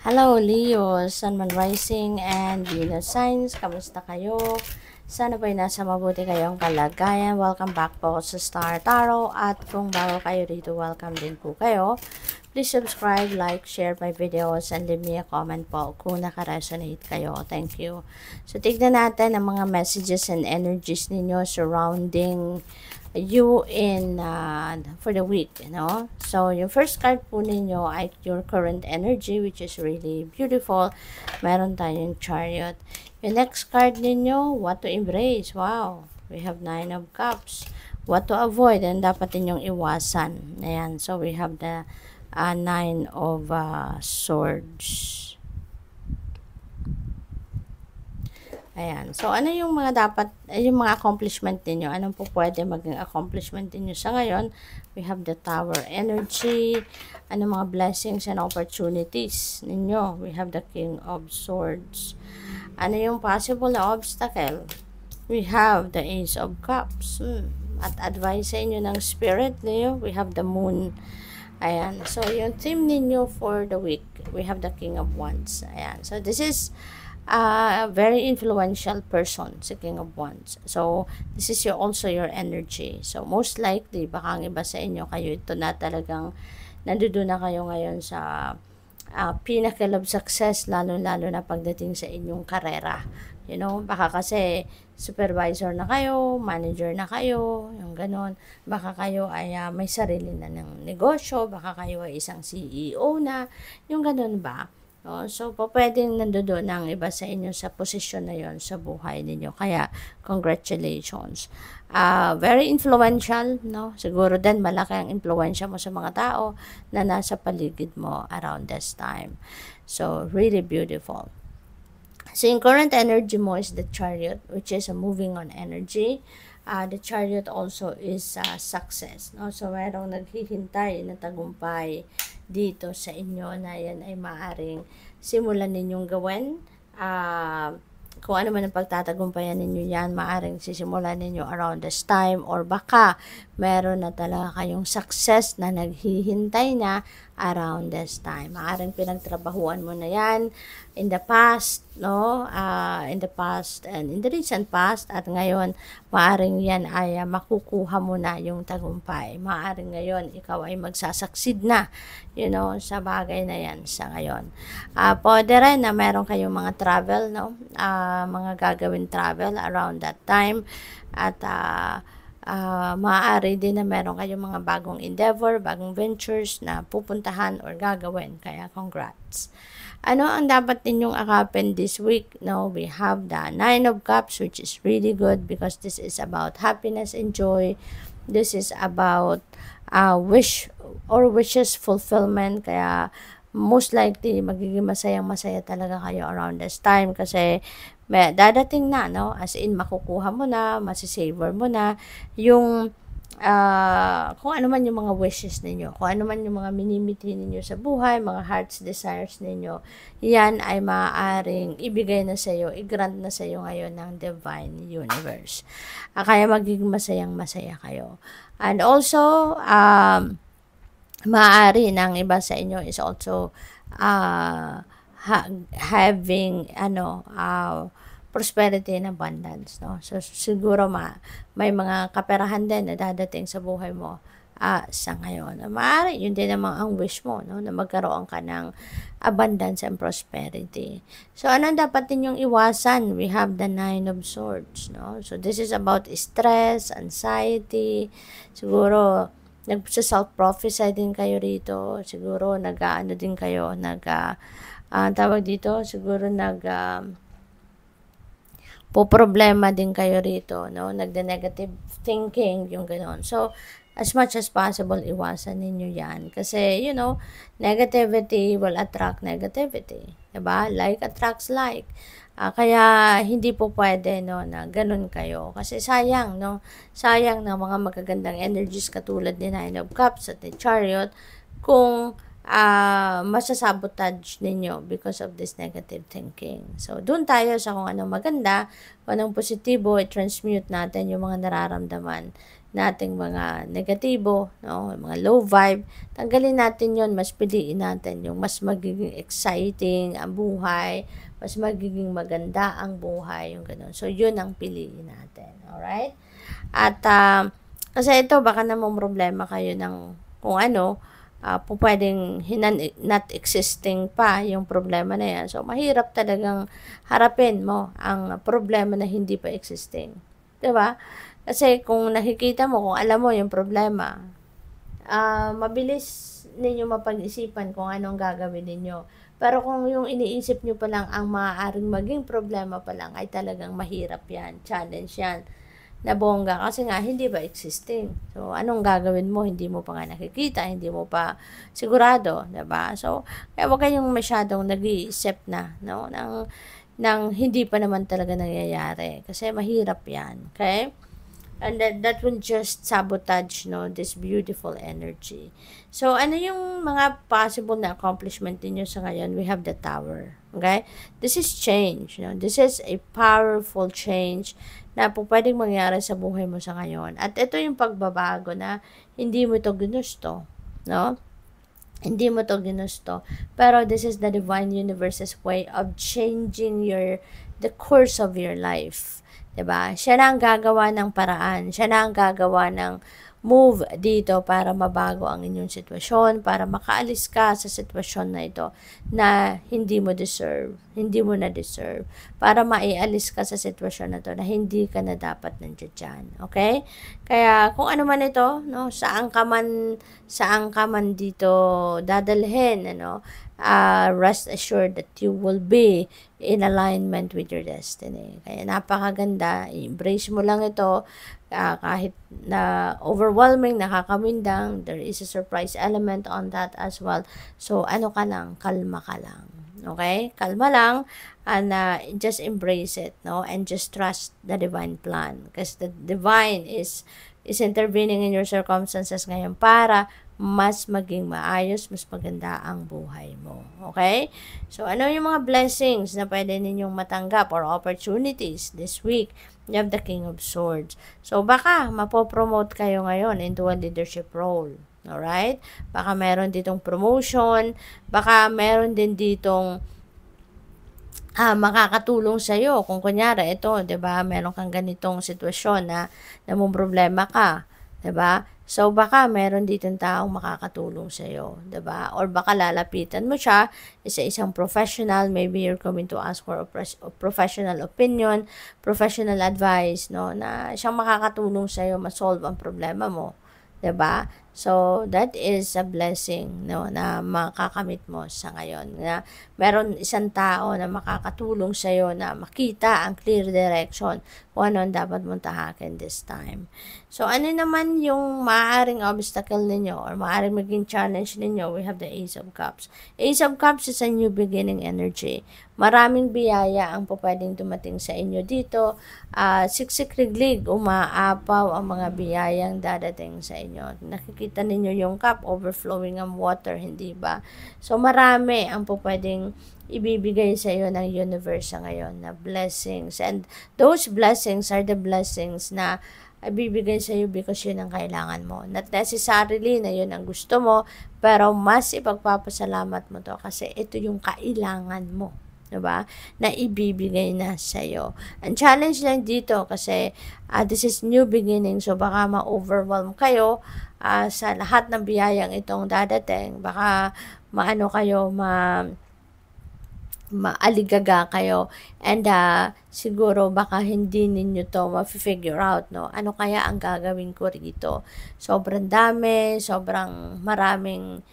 Hello Leo, Sun Man Rising and Venus Signs, kamusta kayo? Sana ba'y nasa mabuti kayong kalagayan. Welcome back po sa Star Tarot at kung bago kayo dito, welcome din po kayo. Please subscribe, like, share my videos and leave me a comment po kung naka-resonate kayo. Thank you. So tignan natin ang mga messages and energies ninyo surrounding you in for the week, you know. So yung first card po ninyo ay your current energy, which is really beautiful. Meron tayong Chariot. Yung next card ninyo, what to embrace. Wow, we have 9 of Cups. What to avoid, and dapat ninyong iwasan. Ayan, so we have the 9 of Swords. Ayan. So, ano yung mga dapat, yung mga accomplishment ninyo? Anong po pwede maging accomplishment ninyo sa ngayon? We have the Tower energy. Ano mga blessings and opportunities ninyo? We have the King of Swords. Ano yung possible na obstacle? We have the Ace of Cups. At advice sa inyo ng spirit niyo, we have the Moon. Ayan. So, yung theme ninyo for the week, we have the King of Wands. Ayan. So, this is a very influential person, si King of Wands. So, this is also your energy. So, most likely, baka ang iba sa inyo, kayo ito na talagang nandoon na kayo ngayon sa pinnacle of success, lalo-lalo na pagdating sa inyong karera. You know, baka kasi supervisor na kayo, manager na kayo, yung ganon. Baka kayo ay may sarili na ng negosyo, baka kayo ay isang CEO na, yung ganon ba? So, pwedeng nandoon ang iba sa inyo sa posisyon na yon sa buhay ninyo. Kaya, congratulations. Very influential, no? Siguro din malaki ang influensya mo sa mga tao na nasa paligid mo around this time. So, really beautiful. So, yung current energy mo is the Chariot, which is a moving on energy. The Chariot also is success, no? So, mayroong naghihintay na tagumpay dito sa inyo na yan ay maaring simulan ninyong gawin. Kung ano man ang pagtatagumpayan ninyo yan, maaring sisimulan ninyo around this time, or baka meron na talaga kayong success na naghihintay na around this time. Maaring pinagtrabahuan mo na yan in the past, no? In the past and in the recent past, at ngayon maaring yan ay makukuha mo na yung tagumpay. Maaring ngayon ikaw ay magsasucceed na, you know, sa bagay na yan sa ngayon. Pwede rin na meron kayong mga travel, no? Mga gagawin travel around that time, at maaari din na meron kayong mga bagong endeavor, bagong ventures na pupuntahan or gagawin. Kaya congrats. Ano ang dapat ninyong akapin this week? No, we have the 9 of Cups, which is really good because this is about happiness and joy. This is about wish or wishes fulfillment. Kaya most likely magiging masayang-masaya talaga kayo around this time kasi may dadating na, no? As in, makukuha mo na, masisavor mo na yung kung ano man yung mga wishes ninyo, kung ano man yung mga minimiti ninyo sa buhay, mga heart's desires ninyo, yan ay maaaring ibigay na sa iyo, i-grant na sa iyo ngayon ng Divine Universe. Kaya magiging masayang-masaya kayo. And also, maaari ng iba sa inyo is also having prosperity and abundance, no? So siguro may mga kaperahan din na dadating sa buhay mo sa ngayon. Maaari yun din naman ang wish mo, no? Na magkaroon ka ng abundance and prosperity. So ano dapat ninyong iwasan? We have the 9 of Swords, no? So this is about stress, anxiety. Siguro nagsa-self-prophesy din kayo rito. Siguro nag-ano din kayo, tawag dito, siguro problema din kayo rito, no? Nagde-negative thinking, yung gano'n. So, as much as possible, iwasan ninyo yan. Kasi, you know, negativity will attract negativity. Diba? Like attracts like. Kaya, hindi po pwede, no, na ganun kayo. Kasi sayang, no? Sayang na mga magagandang energies katulad ni 9 of Cups at ni Chariot kung masasabotage ninyo because of this negative thinking. So, dun tayo sa kung anong maganda, kung anong positibo, i-transmute natin yung mga nararamdaman nating mga negatibo, no, mga low vibe, tanggalin natin yon, mas piliin natin yung mas magiging exciting ang buhay, mas magiging maganda ang buhay, yung ganun. So, yun ang piliin natin. Alright? At, kasi ito, baka namang problema kayo ng kung ano, pwedeng not existing pa yung problema na yan. So, mahirap talagang harapin mo ang problema na hindi pa existing. Diba? Kasi kung nakikita mo, kung alam mo yung problema, mabilis ninyo mapag-isipan kung anong gagawin ninyo. Pero kung yung iniisip nyo pa lang ang maaaring maging problema pa lang, ay talagang mahirap yan, challenge yan, na bongga, kasi nga hindi ba existing. So, anong gagawin mo? Hindi mo pa nga nakikita, hindi mo pa sigurado, 'di ba? So, kaya wag kayong masyadong nag-iisip na, no, ng hindi pa naman talaga nangyayari, kasi mahirap 'yan, okay? And that will just sabotage, no, this beautiful energy. So, ano yung mga possible na accomplishment niyo sa ngayon? We have the Tower. Okay? This is change. No? This is a powerful change na po pwedeng mangyari sa buhay mo sa ngayon. At ito yung pagbabago na hindi mo ito ginusto. No? Hindi mo ito ginusto. Pero this is the divine universe's way of changing the course of your life. 'Di ba? Siya na ang gagawa ng paraan, siya na ang gagawa ng move dito para mabago ang inyong sitwasyon, para makaalis ka sa sitwasyon na ito na hindi mo deserve, hindi mo na deserve, para maialis ka sa sitwasyon na ito na hindi ka na dapat nandiyan dyan. Okay? Kaya kung ano man ito, no, saan ka man dito dadalhin, ano, rest assured that you will be in alignment with your destiny. Kaya napakaganda, embrace mo lang ito, kahit na overwhelming, nakakamindang, there is a surprise element on that as well. So, ano ka lang, kalma ka lang. Okay? Kalma lang, and just embrace it, no? And just trust the divine plan. Because the divine is intervening in your circumstances ngayon para mas maging maayos, mas maganda ang buhay mo. Okay? So, ano yung mga blessings na pwede ninyong matanggap or opportunities this week? You have the King of Swords. So, baka mapopromote kayo ngayon into a leadership role. Alright? Baka meron ditong promotion, baka meron din ditong makakatulong sa iyo. Kung kunyari, ito, 'di ba, meron kang ganitong sitwasyon na namumroblema ka, 'di ba? So, baka meron ditong taong makakatulong sa iyo, 'di ba? Or baka lalapitan mo siya, isang professional, maybe you're coming to ask for a professional opinion, professional advice, no, na siyang makakatulong sa iyo ma-solve ang problema mo, 'di ba? So, that is a blessing, no, na makakamit mo sa ngayon. Na meron isang tao na makakatulong sa iyo na makita ang clear direction kung ano ang dapat mong tahakin this time. So, ano naman yung maaaring obstacle ninyo or maaaring maging challenge ninyo? We have the Ace of Cups. Ace of Cups is a new beginning energy. Maraming biyaya ang pwedeng dumating sa inyo dito. Siksik-riglig, umaapaw ang mga biyayang dadating sa inyo. Nakikita ninyo yung cup, overflowing ang water, hindi ba? So, marami ang pwedeng ibibigay sa iyo ng universe sa ngayon na blessings. And those blessings are the blessings na ibibigay sa iyo because yun ang kailangan mo. Not necessarily na yun ang gusto mo, pero mas ipagpapasalamat mo to kasi ito yung kailangan mo. Diba? Na ibibigay na sa iyo. Ang challenge lang dito kasi this is new beginning, so baka ma-overwhelm kayo sa lahat ng biyayang itong dadating. Baka maano kayo, maaligaga kayo, and siguro baka hindi ninyo to ma-figure out, no? Ano kaya ang gagawin ko rito? Sobrang dami, sobrang maraming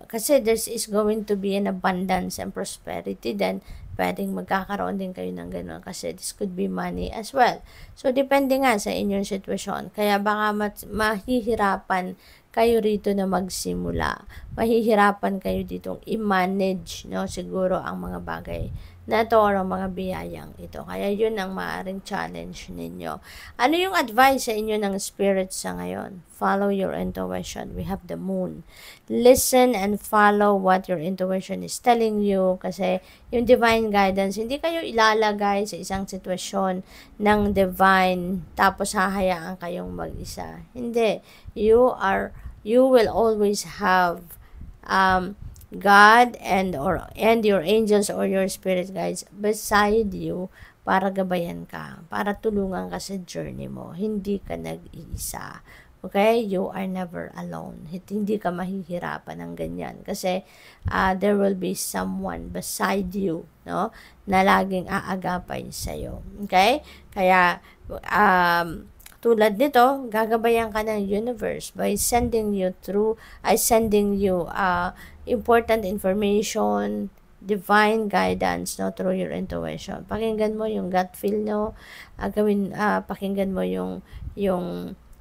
kasi there is going to be an abundance and prosperity, then pwedeng magkakaroon din kayo ng gano'n kasi this could be money as well. So, depende nga sa inyong sitwasyon. Kaya baka mahihirapan kayo rito na magsimula. Mahihirapan kayo ditong i-manage, no, siguro ang mga bagay na ito or ang mga biyayang ito. Kaya yun ang maaaring challenge ninyo. Ano yung advice sa inyo ng spirit sa ngayon? Follow your intuition. We have the moon. Listen and follow what your intuition is telling you, kasi yung divine guidance, hindi kayo ilalagay sa isang sitwasyon ng divine tapos hahayaan kayong mag-isa. Hindi. You will always have God and your angels or your spirit guides beside you para gabayan ka, para tulungan ka sa journey mo. Hindi ka nag-iisa. Okay? You are never alone. Hindi ka mahihirapan ng ganyan. Kasi there will be someone beside you, no? Na laging aagapay sa'yo. Okay? Kaya, tulad nito, gagabayan ka ng universe by sending you important information, divine guidance, no, through your intuition. Pakinggan mo yung gut feel, no, pakinggan mo yung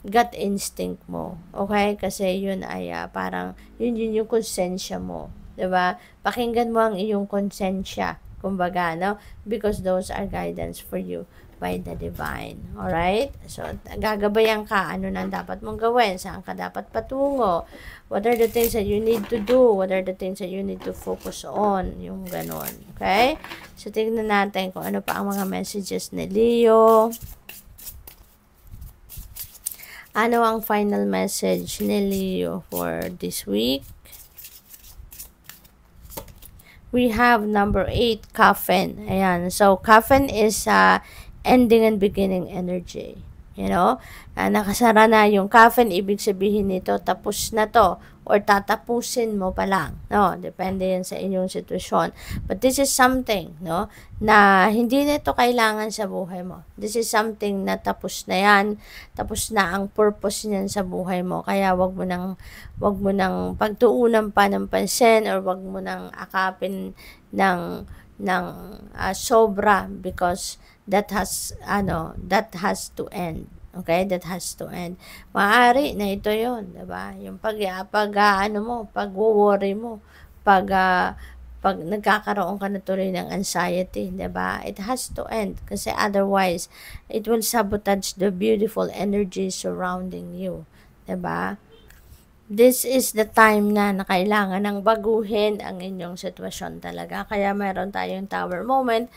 gut instinct mo, okay? Kasi yun ay parang yun yung konsensya mo, 'di ba? Pakinggan mo ang iyong konsensya, kumbaga, no, because those are guidance for you by the divine. Alright? So, gagabayan ka. Ano na dapat mong gawin? Saan ka dapat patungo? What are the things that you need to do? What are the things that you need to focus on? Yung ganon. Okay? So, tignan natin kung ano pa ang mga messages ni Leo. Ano ang final message ni Leo for this week? We have number 8, coffin. Ayan. So, coffin is ending and beginning energy. You know, nakasara na yung coffin, ibig sabihin nito, tapos na to, or tatapusin mo pa lang, no? Depende yan sa inyong sitwasyon. But this is something, no, na hindi nito kailangan sa buhay mo. This is something na tapos na yan, tapos na ang purpose niyan sa buhay mo. Kaya wag mo nang pagtuunan pa ng pansin, or wag mo nang akapin ng sobra, because that has to end. Okay, that has to end. Maaari na ito 'yon, 'di ba? Yung pag-worry mo, pag nagkakaroon ka na tuloy ng anxiety, 'di ba? It has to end, kasi otherwise it will sabotage the beautiful energy surrounding you, 'di ba? This is the time na kailangan ng baguhin ang inyong sitwasyon talaga. Kaya meron tayong tower moment,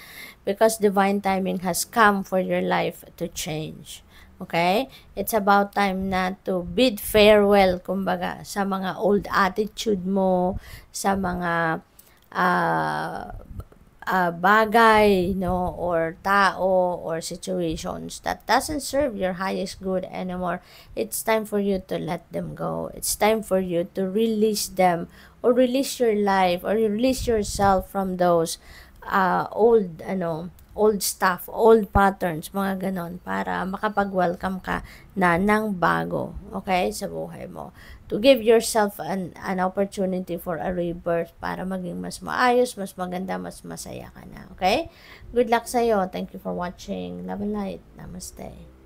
because divine timing has come for your life to change. Okay? It's about time na to bid farewell, kumbaga, sa mga old attitude mo, sa mga bagay, no, or tao, or situations that doesn't serve your highest good anymore. It's time for you to let them go. It's time for you to release them, or release your life, or release yourself from those old stuff, old patterns, mga ganon, para makapag-welcome ka na ng bago, okay, sa buhay mo. To give yourself an opportunity for a rebirth, para maging mas maayos, mas maganda, mas masaya ka na, okay? Good luck sa'yo. Thank you for watching. Love and light. Namaste.